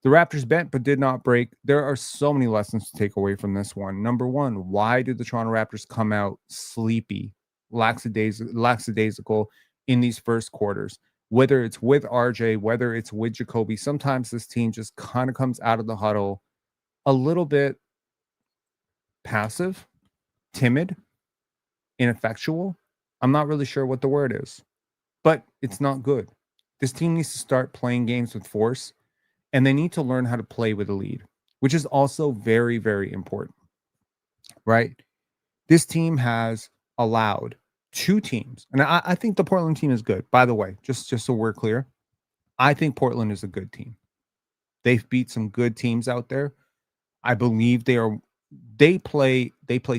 The Raptors bent but did not break. There are so many lessons to take away from this one. Number one, why did the Toronto Raptors come out sleepy, lackadaisical in these first quarters? Whether it's with RJ, whether it's with Jacoby, sometimes this team just kind of comes out of the huddle a little bit passive, timid, ineffectual. I'm not really sure what the word is, but it's not good. This team needs to start playing games with force, and they need to learn how to play with a lead, which is also very, very important, right? This team has allowed two teams, and I think the Portland team is good, by the way, just so we're clear. I think Portland is a good team. They've beat some good teams out there. I believe they play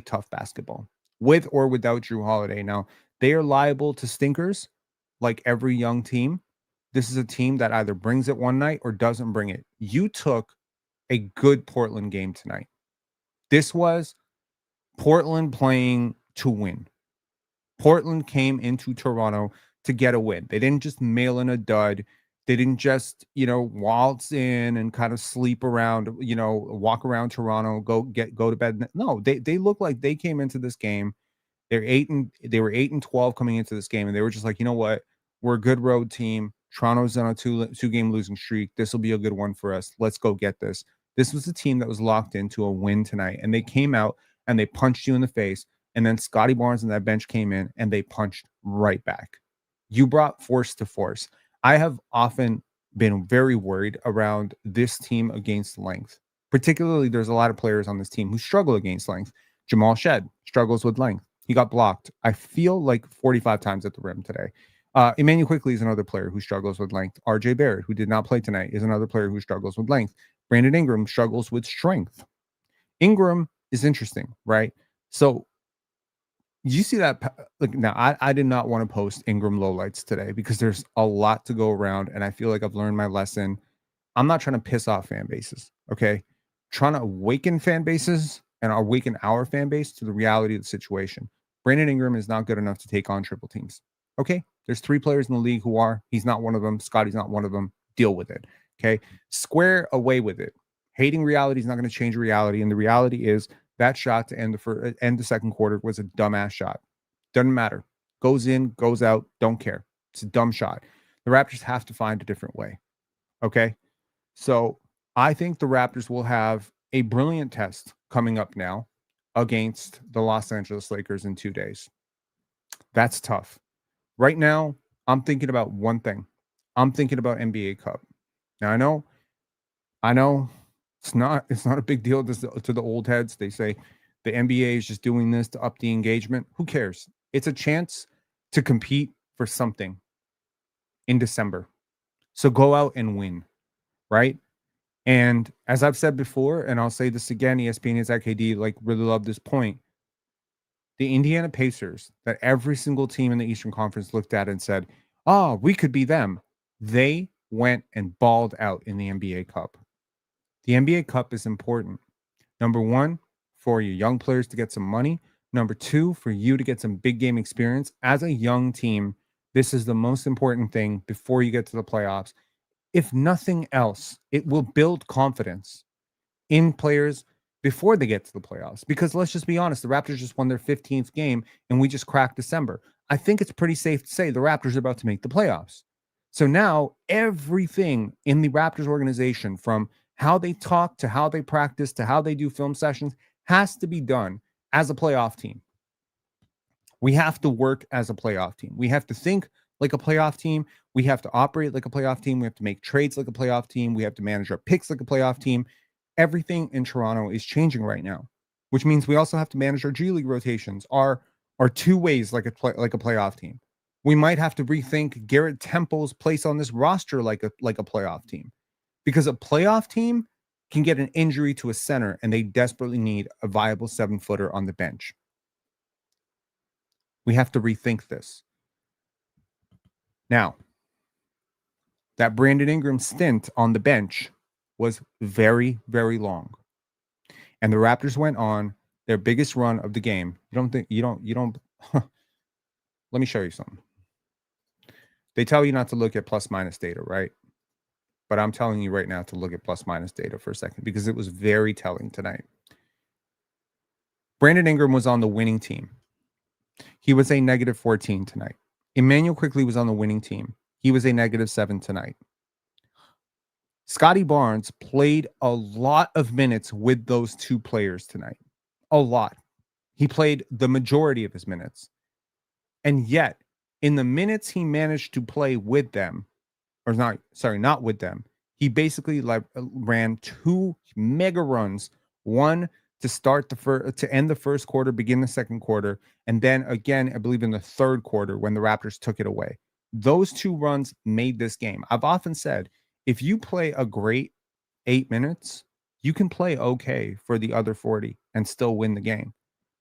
tough basketball with or without Drew Holiday. Now, they are liable to stinkers like every young team. This is a team that either brings it one night or doesn't bring it. You took a good Portland game tonight. This was Portland playing to win. Portland came into Toronto to get a win. They didn't just mail in a dud. They didn't just, waltz in and kind of sleep around, walk around Toronto, go to bed. No, they look like they came into this game. They were 8-12 coming into this game, and they were just like, you know what? We're a good road team. Toronto's on a two-game losing streak. This will be a good one for us. Let's go get this. This was a team that was locked into a win tonight, and they came out and they punched you in the face. And then Scottie Barnes and that bench came in and they punched right back. You brought force to force. I have often been very worried around this team against length. Particularly, there's a lot of players on this team who struggle against length. Jamal Shed struggles with length. He got blocked, I feel like 45 times at the rim today. Emmanuel Quickley is another player who struggles with length. RJ Barrett, who did not play tonight, is another player who struggles with length. Brandon Ingram struggles with strength. Ingram is interesting, right? So you see that? Like, now, I did not want to post Ingram lowlights today because there's a lot to go around, and I feel like I've learned my lesson. I'm not trying to piss off fan bases, okay? Trying to awaken fan bases and awaken our fan base to the reality of the situation. Brandon Ingram is not good enough to take on triple teams, okay? There's 3 players in the league who are. He's not one of them. Scottie's not one of them. Deal with it, okay? Square away with it. Hating reality is not going to change reality, and the reality is that shot to end the second quarter was a dumbass shot. Doesn't matter. Goes in, goes out, don't care. It's a dumb shot. The Raptors have to find a different way, okay? So I think the Raptors will have a brilliant test coming up now against the Los Angeles Lakers in 2 days. That's tough. Right now, I'm thinking about one thing. I'm thinking about NBA Cup. Now, I know it's not a big deal to the old heads. They say the NBA is just doing this to up the engagement. Who cares? It's a chance to compete for something in December. So go out and win, right? And as I've said before, and I'll say this again, ESPNNeedsIKD, like, really love this point. The Indiana Pacers, that every single team in the Eastern Conference looked at and said, oh, we could be them. They went and balled out in the NBA Cup. The NBA Cup is important. Number one, for your young players to get some money. Number two, for you to get some big game experience. As a young team, this is the most important thing before you get to the playoffs. If nothing else, it will build confidence in players before they get to the playoffs. Because let's just be honest, the Raptors just won their 15th game and we just cracked December. I think it's pretty safe to say the Raptors are about to make the playoffs. So now everything in the Raptors organization, from how they talk to how they practice to how they do film sessions, has to be done as a playoff team. We have to work as a playoff team. We have to think like a playoff team. We have to operate like a playoff team. We have to make trades like a playoff team. We have to manage our picks like a playoff team. Everything in Toronto is changing right now, which means we also have to manage our G League rotations, our are two ways like a playoff team. We might have to rethink Garrett Temple's place on this roster like a playoff team, because a playoff team can get an injury to a center and they desperately need a viable 7-footer on the bench. We have to rethink this. Now, that Brandon Ingram stint on the bench was very, very long. And the Raptors went on their biggest run of the game. Let me show you something. They tell you not to look at plus minus data, right? But I'm telling you right now to look at plus minus data for a second, because it was very telling tonight. Brandon Ingram was on the winning team. He was a negative 14 tonight. Emmanuel Quickley was on the winning team. He was a negative 7 tonight. Scottie Barnes played a lot of minutes with those two players tonight. A lot. He played the majority of his minutes. And yet, in the minutes he managed to play with them, not with them, he basically ran two mega runs. One to end the first quarter, begin the second quarter, and then again, I believe in the third quarter when the Raptors took it away. Those two runs made this game. I've often said, if you play a great 8 minutes, you can play okay for the other 40 and still win the game.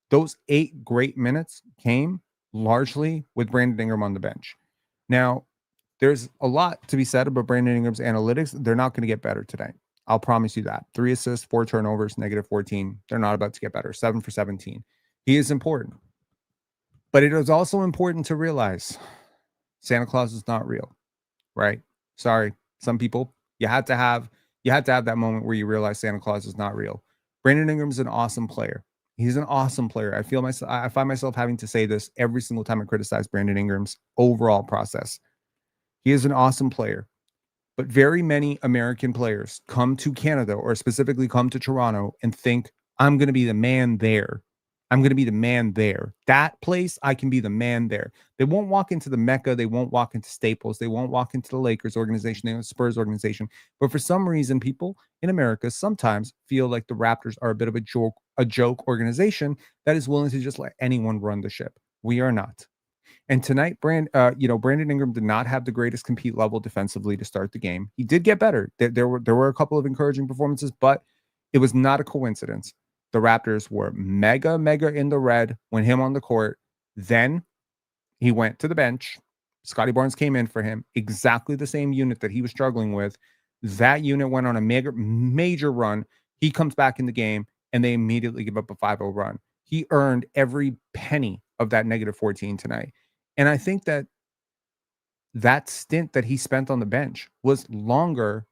Those 8 great minutes came largely with Brandon Ingram on the bench. Now, there's a lot to be said about Brandon Ingram's analytics. They're not going to get better today. I'll promise you that. 3 assists, 4 turnovers, negative 14. They're not about to get better. 7 for 17. He is important. But it is also important to realize Santa Claus is not real, right? Sorry. Some people, you had to have that moment where you realize Santa Claus is not real. Brandon Ingram's an awesome player. He's an awesome player. I find myself having to say this every single time I criticize Brandon Ingram's overall process. He is an awesome player. But very many American players come to Canada, or specifically come to Toronto, and think, I'm going to be the man there. I'm going to be the man there. That place, I can be the man there. They won't walk into the Mecca. They won't walk into Staples. They won't walk into the Lakers organization, the Spurs organization. But for some reason, people in America sometimes feel like the Raptors are a bit of a joke organization that is willing to just let anyone run the ship. We are not. And tonight, Brandon Ingram did not have the greatest compete level defensively to start the game. He did get better. There were a couple of encouraging performances, but it was not a coincidence. The Raptors were mega in the red when him on the court. Then he went to the bench. Scottie Barnes came in for him. Exactly the same unit that he was struggling with. That unit went on a major run. He comes back in the game, and they immediately give up a 5-0 run. He earned every penny of that negative 14 tonight. And I think that stint that he spent on the bench was longer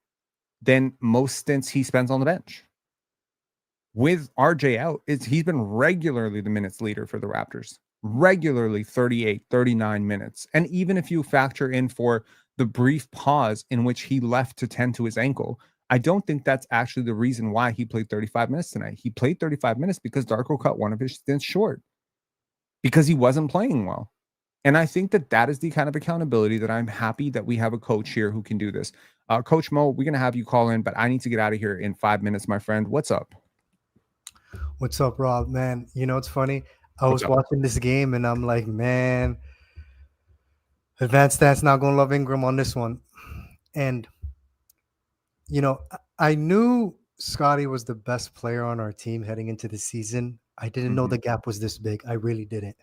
than most stints he spends on the bench. With RJ out, he's been regularly the minutes leader for the Raptors. Regularly 38, 39 minutes. And even if you factor in for the brief pause in which he left to tend to his ankle, I don't think that's actually the reason why he played 35 minutes tonight. He played 35 minutes because Darko cut one of his stints short, because he wasn't playing well. And I think that is the kind of accountability that I'm happy that we have a coach here who can do this. Coach Mo, we're going to have you call in, but I need to get out of here in 5 minutes, my friend. What's up? What's up, Rob? Man, you know, it's funny. I was watching this game and I'm like, man, Advanced Stats not going to love Ingram on this one. And, you know, I knew Scottie was the best player on our team heading into the season. I didn't know the gap was this big. I really didn't.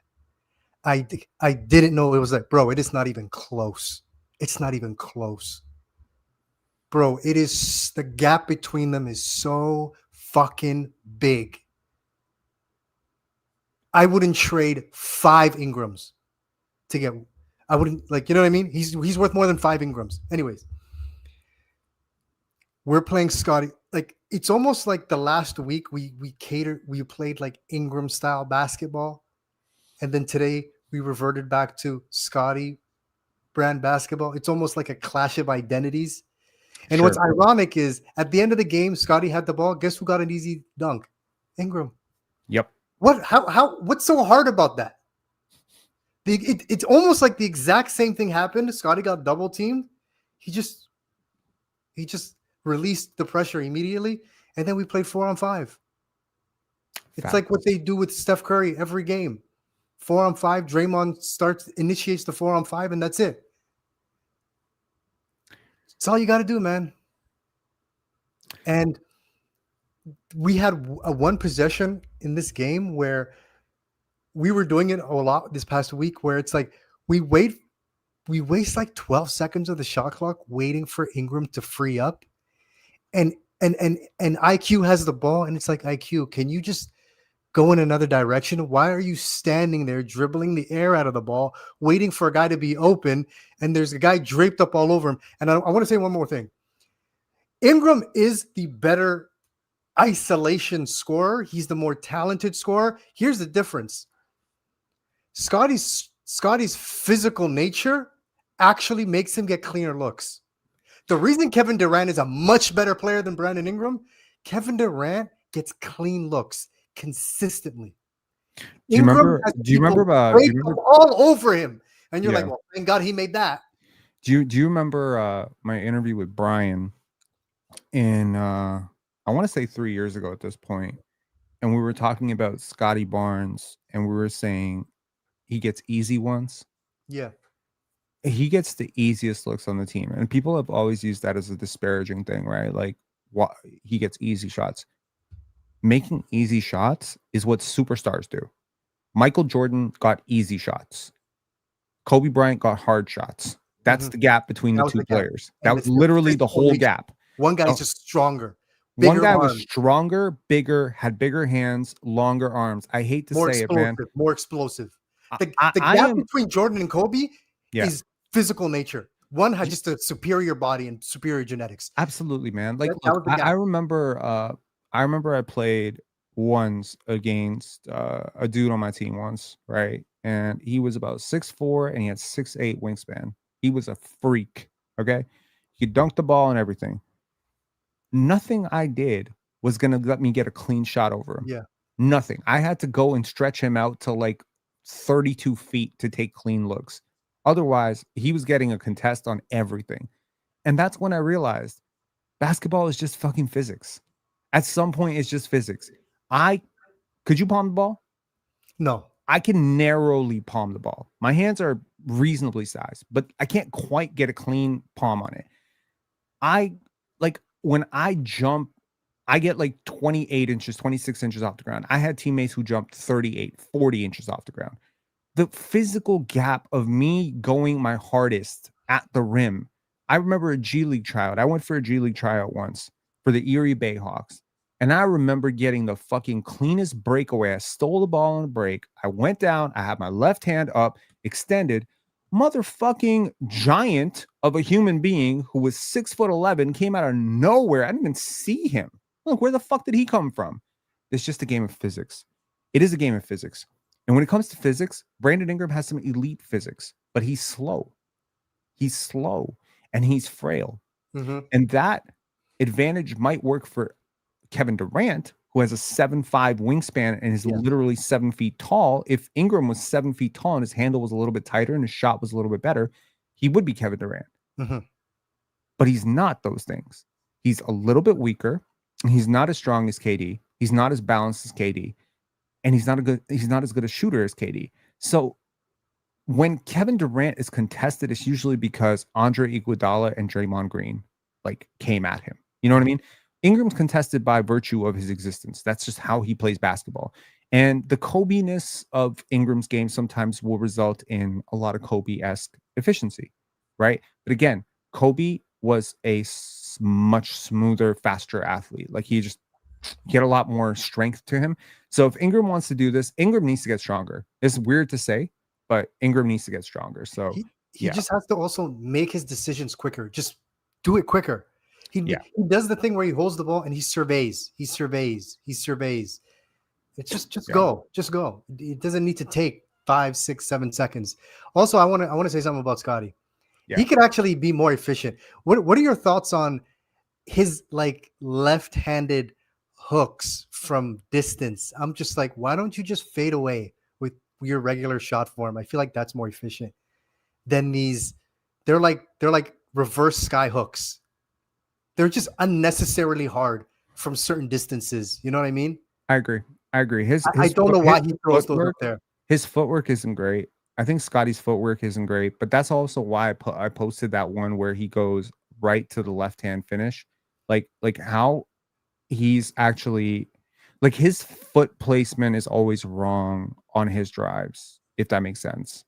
I didn't know it was like, bro, it is not even close. It's not even close. Bro, it is, the gap between them is so fucking big. I wouldn't trade 5 Ingrams to get, I wouldn't, like, you know what I mean? He's worth more than 5 Ingrams. Anyways, we're playing Scottie. Like, it's almost like the last week we played like Ingram style basketball. And then today we reverted back to Scottie brand basketball. It's almost like a clash of identities. And what's ironic is at the end of the game, Scottie had the ball. Guess who got an easy dunk? Ingram. Yep. What's so hard about that? It's almost like the exact same thing happened. Scottie got double teamed. He just released the pressure immediately. And then we played 4-on-5. It's like what they do with Steph Curry every game. 4-on-5. Draymond initiates the 4-on-5, and that's it. That's all you got to do, man. And we had a one possession in this game where we were doing it a lot this past week, where it's like we waste like 12 seconds of the shot clock waiting for Ingram to free up, and IQ has the ball, and it's like, IQ, can you just go in another direction? Why are you standing there dribbling the air out of the ball, waiting for a guy to be open, and there's a guy draped up all over him? And I want to say one more thing. Ingram is the better isolation scorer. He's the more talented scorer. Here's the difference. Scottie's physical nature actually makes him get cleaner looks. The reason Kevin Durant is a much better player than Brandon Ingram, Kevin Durant gets clean looks consistently. Do you remember all over him? And you're like, well, thank God he made that. Do you remember my interview with Brian in I want to say 3 years ago at this point, and we were talking about Scottie Barnes, and we were saying he gets easy ones. Yeah. He gets the easiest looks on the team, and people have always used that as a disparaging thing, right? Like, what, he gets easy shots. Making easy shots is what superstars do. Michael Jordan got easy shots. Kobe Bryant got hard shots. That's the gap between the two players. That was literally the whole gap. One guy's just stronger. One guy was stronger, bigger, had bigger hands, longer arms. I hate to say it, man. More explosive. The gap between Jordan and Kobe is physical nature. One had just a superior body and superior genetics. Absolutely, man. Like, look, I remember I played once against a dude on my team once, right? And he was about 6'4" and he had 6'8" wingspan. He was a freak. Okay. He could dunk the ball and everything. Nothing I did was gonna let me get a clean shot over him. Yeah. Nothing. I had to go and stretch him out to like 32 feet to take clean looks. Otherwise, he was getting a contest on everything. And that's when I realized basketball is just fucking physics. At some point, it's just physics. Could you palm the ball? No. I can narrowly palm the ball. My hands are reasonably sized, but I can't quite get a clean palm on it. When I jump, I get like 28 inches, 26 inches off the ground. I had teammates who jumped 38, 40 inches off the ground. The physical gap of me going my hardest at the rim. I remember a G League tryout. I went for a G League tryout once for the Erie Bayhawks. And I remember getting the fucking cleanest breakaway. I stole the ball on a break. I went down. I had my left hand up, extended. Motherfucking giant of a human being who was 6'11" came out of nowhere. I didn't even see him. Look, where the fuck did he come from? It's just a game of physics. It is a game of physics. And when it comes to physics, Brandon Ingram has some elite physics, but he's slow. He's slow and he's frail. And that advantage might work for Kevin Durant, who has a 7'5" wingspan and is literally 7 feet tall. If Ingram was 7 feet tall and his handle was a little bit tighter and his shot was a little bit better, he would be Kevin Durant. But he's not those things. He's a little bit weaker. He's not as strong as KD. He's not as balanced as KD. And he's not as good a shooter as KD. So when Kevin Durant is contested, it's usually because Andre Iguodala and Draymond Green came at him. You know what I mean? Ingram's contested by virtue of his existence. That's just how he plays basketball. And the Kobe-ness of Ingram's game sometimes will result in a lot of Kobe-esque efficiency, right? But again, Kobe was a much smoother, faster athlete. Like he had a lot more strength to him. So if Ingram wants to do this, Ingram needs to get stronger. It's weird to say, but Ingram needs to get stronger. So he just has to also make his decisions quicker. Just do it quicker. He does the thing where he holds the ball and he surveys. It's just go. It doesn't need to take 5, 6, 7 seconds. Also, I want to say something about Scottie. He could actually be more efficient. What are your thoughts on his left-handed hooks from distance? I'm just like, why don't you just fade away with your regular shot form? I feel like that's more efficient than these. They're like reverse sky hooks. They're just unnecessarily hard from certain distances. You know what I mean? I agree. I don't know why he throws those up there. His footwork isn't great. I think Scottie's footwork isn't great, but that's also why I posted that one where he goes right to the left-hand finish. Like how he's actually like his foot placement is always wrong on his drives, if that makes sense.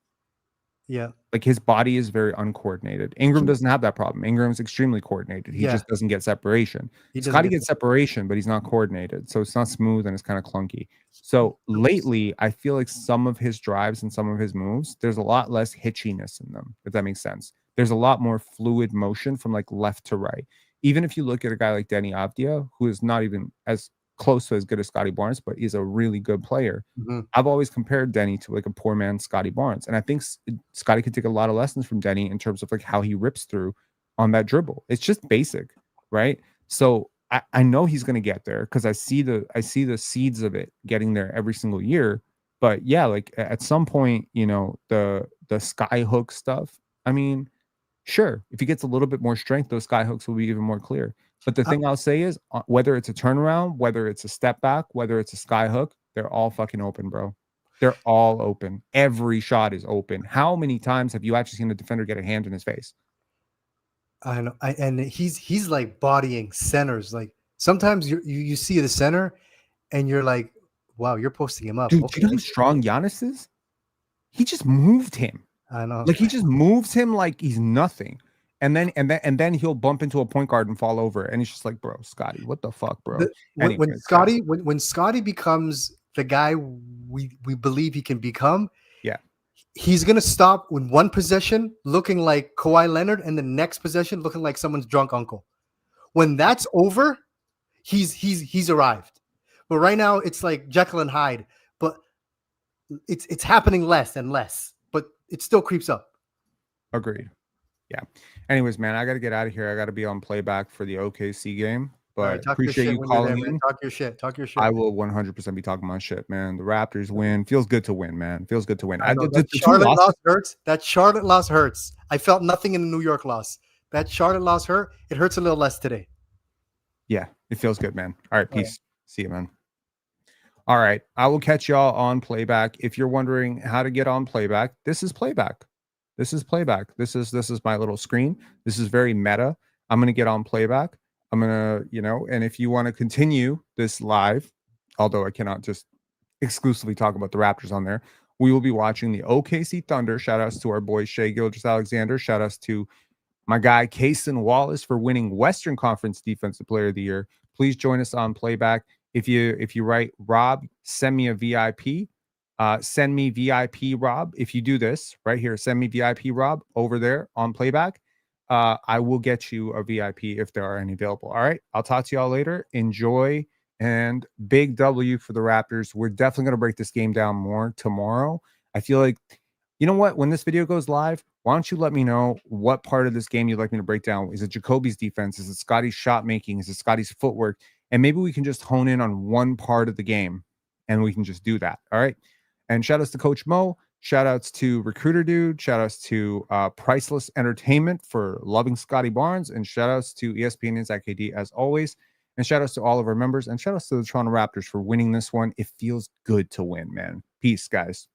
Yeah. Like his body is very uncoordinated. Ingram doesn't have that problem. Ingram's extremely coordinated. He just doesn't get separation. He doesn't Scottie get gets separation, but he's not coordinated. So it's not smooth and it's kind of clunky. So lately, I feel like some of his drives and some of his moves, there's a lot less hitchiness in them, if that makes sense. There's a lot more fluid motion from like left to right. Even if you look at a guy like Denny Avdia, who is not even as close to as good as Scottie Barnes, but he's a really good player. I've always compared Denny to like a poor man Scottie Barnes. And I think Scottie could take a lot of lessons from Denny in terms of like how he rips through on that dribble. It's just basic, right? So I know he's going to get there because I see the seeds of it getting there every single year. But yeah, like at some point, you know, the sky hook stuff, I mean, sure, if he gets a little bit more strength, those sky hooks will be even more clear. But the thing I'll say is, whether it's a turnaround, whether it's a step back, whether it's a sky hook, they're all fucking open, bro. They're all open. Every shot is open. How many times have you actually seen a defender get a hand in his face? I know, and he's like bodying centers. Like sometimes you see the center, and you're like, wow, you're posting him up. Dude, Okay. do you know how strong Giannis is? He just moved him. I know. Like he just moves him like he's nothing. And then he'll bump into a point guard and fall over. And it's just like, bro, Scottie, what the fuck, bro? When Scottie becomes the guy we believe he can become, yeah, he's gonna stop with one possession looking like Kawhi Leonard, and the next possession looking like someone's drunk uncle. When that's over, he's arrived. But right now it's like Jekyll and Hyde, but it's happening less and less, but it still creeps up. Agreed. Yeah. Anyways, man, I got to get out of here. I got to be on playback for the OKC game. But right, appreciate you calling in. Talk your shit. Talk your shit. I will 100% be talking my shit, man. The Raptors win. Feels good to win, man. Feels good to win. That Charlotte loss hurts. That Charlotte loss hurts. I felt nothing in the New York loss. That Charlotte loss hurt. It hurts a little less today. Yeah, it feels good, man. All right, peace. See you, man. All right, I will catch y'all on playback. If you're wondering how to get on playback, this is playback. This is playback. This is my little screen. This is very meta. I'm going to get on playback. I'm going to, you know, and if you want to continue this live, although I cannot just exclusively talk about the Raptors on there, we will be watching the OKC Thunder. Shout outs to our boy Shai Gilgeous-Alexander. Shout outs to my guy Cason Wallace for winning Western Conference Defensive Player of the Year. Please join us on playback. If you write Rob, send me a VIP. Send me VIP Rob. If you do this right here, send me VIP Rob over there on playback. I will get you a VIP if there are any available. All right. I'll talk to y'all later. Enjoy, and big W for the Raptors. We're definitely going to break this game down more tomorrow. I feel like, you know what? When this video goes live, why don't you let me know what part of this game you'd like me to break down? Is it Jacoby's defense? Is it Scottie's shot making? Is it Scottie's footwork? And maybe we can just hone in on one part of the game and we can just do that. All right. And shout outs to Coach Mo. Shout outs to Recruiter Dude. Shout outs to Priceless Entertainment for loving Scottie Barnes. And shout outs to ESPNNeedsIKD as always. And shout outs to all of our members. And shout outs to the Toronto Raptors for winning this one. It feels good to win, man. Peace, guys.